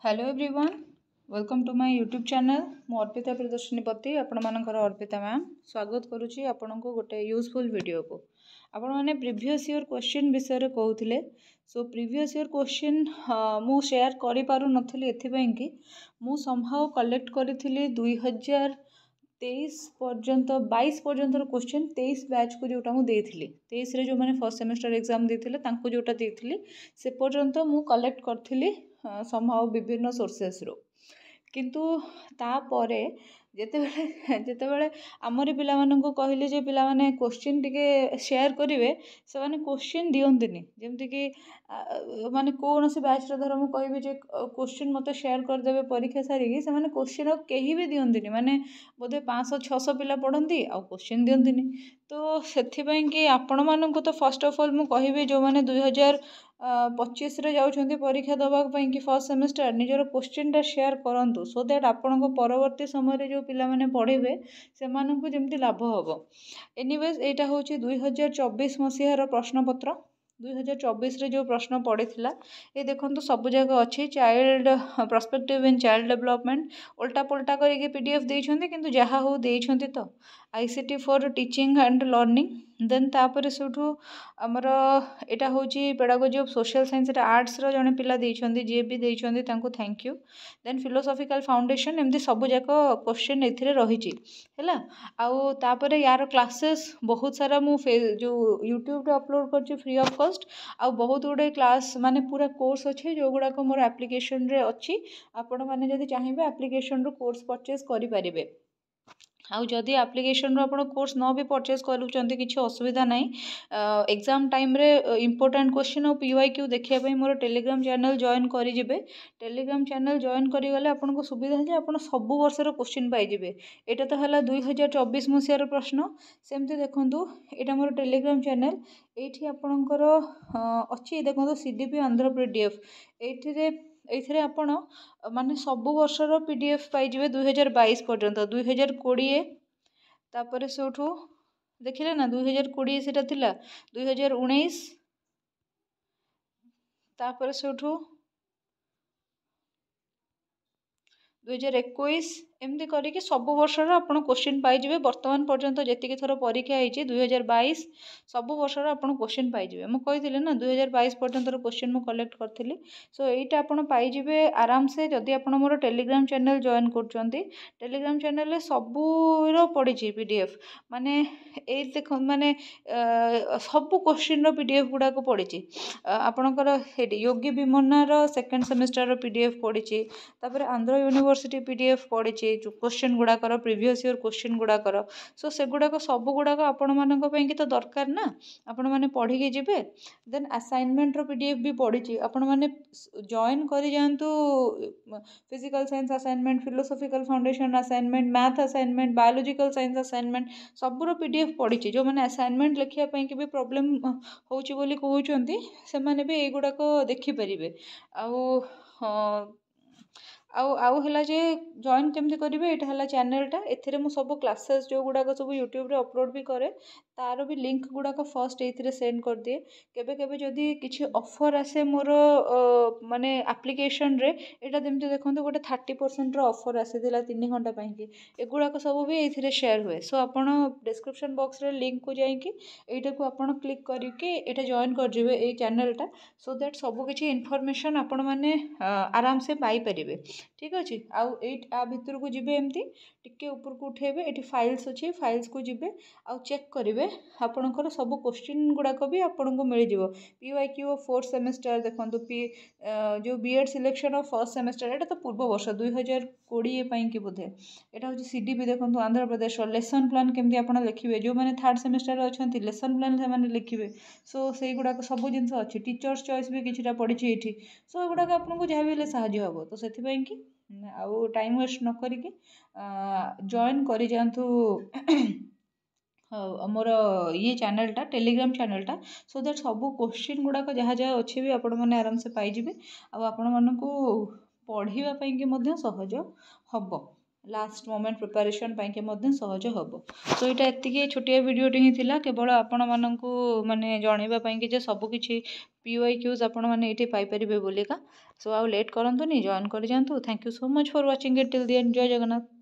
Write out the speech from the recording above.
Hello everyone welcome to my YouTube channel मु अर्पिता प्रियदर्शिनीपति आपणमानकर Arpita ma'am स्वागत करुच्ची आपण को गोटे यूजफुल वीडियो को आपण मैंने प्रीवियस ईयर क्वेश्चन विषय कहते सो प्रीवियस ईयर क्वेश्चन मु शेयर करि पारु नथिली एथिपई कि मु समहाउ कलेक्ट करी 2023 पर्यंत 22 पर्यंत क्वेश्चन 23 बैच को जोटा मु देइथिली 23 रे जो माने फर्स्ट सेमेस्टर एग्जाम देइथिले तांको जोटा देइथिली से पर्यंत मु कलेक्ट करथिली समहाउ विभिन्न सोर्सेस रो किंतु तापरे जेतेबेले आमरी पिला माननको कहले जे पिला माने क्वेश्चन टिके शेयर करिवे से माने क्वेश्चन दियंतिनी जेमति कि माने कोन से बैच रे धर मु कहबी जे क्वेश्चन मते शेयर कर देबे परीक्षा सारी से माने क्वेश्चन केही भी दियंतिनी माने बोधे 500 600 पिला पढंती आ क्वेश्चन दियंतिनी तो सेथि पई कि आपण माननको तो फर्स्ट ऑफ ऑल मु कहबी जो माने 2025 रे जाउछंती परीक्षा दबा पई कि फर्स्ट सेमेस्टर निजर क्वेश्चन टा शेयर करंतु सो दैट आपनको परवर्ती समय रे जो पिला माने पढिबे से माननको जेमति लाभ हबो एनीवेज एटा होची 2024 मसिहार प्रश्न पत्र 2024 रे जो प्रश्न पड़ीथिला ये देखंतु सब जगह अच्छी child perspective in child development उल्टा पुल्टा करके पीडीएफ देइछंती किंतु जहा हो देइछंती तो ICT for teaching and learning then तापरे सेठू हमर एटा होची पेडागोजी ऑफ सोशल साइंस रे आर्ट्स रो जने पिला देइछंती जे भी देइछंती तांको thank you then philosophical foundation एमती सब जाक क्वेश्चन एथिरे रहिची हैला आउ तापरे यार क्लासेस बहुत सारा मु जो यूट्यूब रे अपलोड करची फ्री ऑफ कॉस्ट आउ बहुत गुडे क्लास माने पूरा कोर्स अच्छे जो गुडा को मोर एप्लिकेशन रे अच्छी आपण माने जदि चाहिबे एप्लिकेशन रो कोर्स परचेज करि परिबे आउ जदि एप्लिकेशन रो आपण कोर्स न भी परचेज करूचंती किछि असुविधा नाही एग्जाम टाइम रे इंपोर्टेंट क्वेश्चन और पीवाईक्यू देखिया पई मोर टेलीग्राम चैनल जॉइन करि जिवे टेलीग्राम चैनल जॉइन करि गले आपण को सुविधा जे आपण सब वर्ष रो क्वेश्चन पाई जिवे एटा तो हला 2024 मसिया रो प्रश्न सेमते देखंतु एटा मोर टेलीग्राम चैनल एठी आपणकर अछि देखंतु सीडीपी आंध्र पीडीएफ एथिरे आपण माने सब वर्ष रो पीडीएफ पाई जिवे 2022 पर्यंत 2020 तापरे सेठू देखिले ना 2020 सेटा थिला 2019 तापरे सेठू 2021 एमती करके सब वर्ष आपण क्वेश्चन पाई जिवे वर्तमान पर्यंत जेतिकी थरो परीक्षा होईची 2022 सब वर्ष आपण क्वेश्चन पाई जिवे मु कहिथिले ना 2022 पर्यंत क्वेश्चन मु कलेक्ट करथिली सो एटा आपण पाई जिवे आराम से जदि आपण मोर टेलीग्राम चैनल जॉइन करचंती टेलीग्राम चैनल रे सब रो पड़ीची पीडीएफ माने ए देख माने सब क्वेश्चन रो पीडीएफ गुडा को पड़ीची आपणकर हेडी योगी विमन्ना रो सेकंड सेमेस्टर रो पीडीएफ पड़ीची तापर आंध्र यूनिवर्सिटी पीडीएफ पड़ीची क्वेश्चन गुड़ाकर प्रीवियस ईयर क्वेश्चन गुड़ाकर सो से गुड़ाक सब गुड़ाक आपण मानक पई कि तो दरकार ना आपण माने पढ़ी के जिवे देन असाइनमेंट रो पीडीएफ भी पड़ीची आपण माने जॉइन करि जानतु physical science assignment philosophical foundation assignment math assignment biological science assignment सब रो पीडीएफ पड़ीची जो माने असाइनमेंट लिखिया पई कि भी प्रॉब्लम होउची बोली कहउचंती से माने भी ए गुड़ाक देखि परिबे आउ आउ हला जे जॉइन केमती करिवे एटा हला चैनल टा एथिरे मु सब क्लासेस जो गुडा को सब यूट्यूब रे अपलोड भी करे तारो भी लिंक गुडा को फर्स्ट एथिरे सेंड कर दिए केबे केबे जदी किछि ऑफर आसे मोर माने एप्लीकेशन रे एटा देमते देखंतु गोटे 30% रो ऑफर आसीदिला 3 घंटा पई कि एगुडा को सब भी एथिरे शेयर हुए सो आपण डिस्क्रिप्शन बॉक्स रे लिंक को जाई कि एटा को आपण क्लिक करि कि एटा जॉइन कर जिवे ए चैनल टा सो दैट सब किछि इन्फॉर्मेशन आपण माने आराम से पाई परिबे ठीक अच्छे आउ आ भितर को जिबे एमती टिके ऊपर को उठेबे एटी फाइल्स अच्छे फाइल्स को जिबे आउ चेक करिवे आपणकर सब क्वेश्चन गुड़ाक भी आपन को मिल जिवो पीवाईक्यू ऑफ फोर्थ सेमेस्टर देखंतु जो BEd selection of first semester एटा तो पूर्व वर्ष 2020 पई कि बोधे एटा होची सीडीपी देखंतु आंध्र प्रदेश लेसन प्लान केमती आपण लिखिबे जो माने थर्ड सेमेस्टर रे अछंती लेसन प्लान से माने लिखिबे सो सेई गुड़ाक सब जिंस अच्छी टीचर्स चॉइस भी किछिटा पड़ी एठी सो गुड़ाक आपन को जहा भी सहाय्य हबो तो सेथि पई कि आउ टाइम वेस्ट न करिके जॉइन करि जानतु मोर ये चैनलटा टेलीग्राम चैनलटा सो दैट सब क्वेश्चन गुड़ाक जहाँ जहाँ अच्छे भी आपण मैंने आराम से पाइबे आपण मानक पढ़ापी सहज हम लास्ट मोमेंट प्रिपरेशन पाइके मध्य सहज हम। सो यहाँ एति छोटिया वीडियोटे ही थिला केवल आपण मानकू माने जणैबा पाइके जे सबकिछि PYQs आपण माने ये पाइपर बोलिका। सो आउ लेट करंतुनी जॉइन कर जातु। Thank you so much for watching it till the end. जय जगन्नाथ।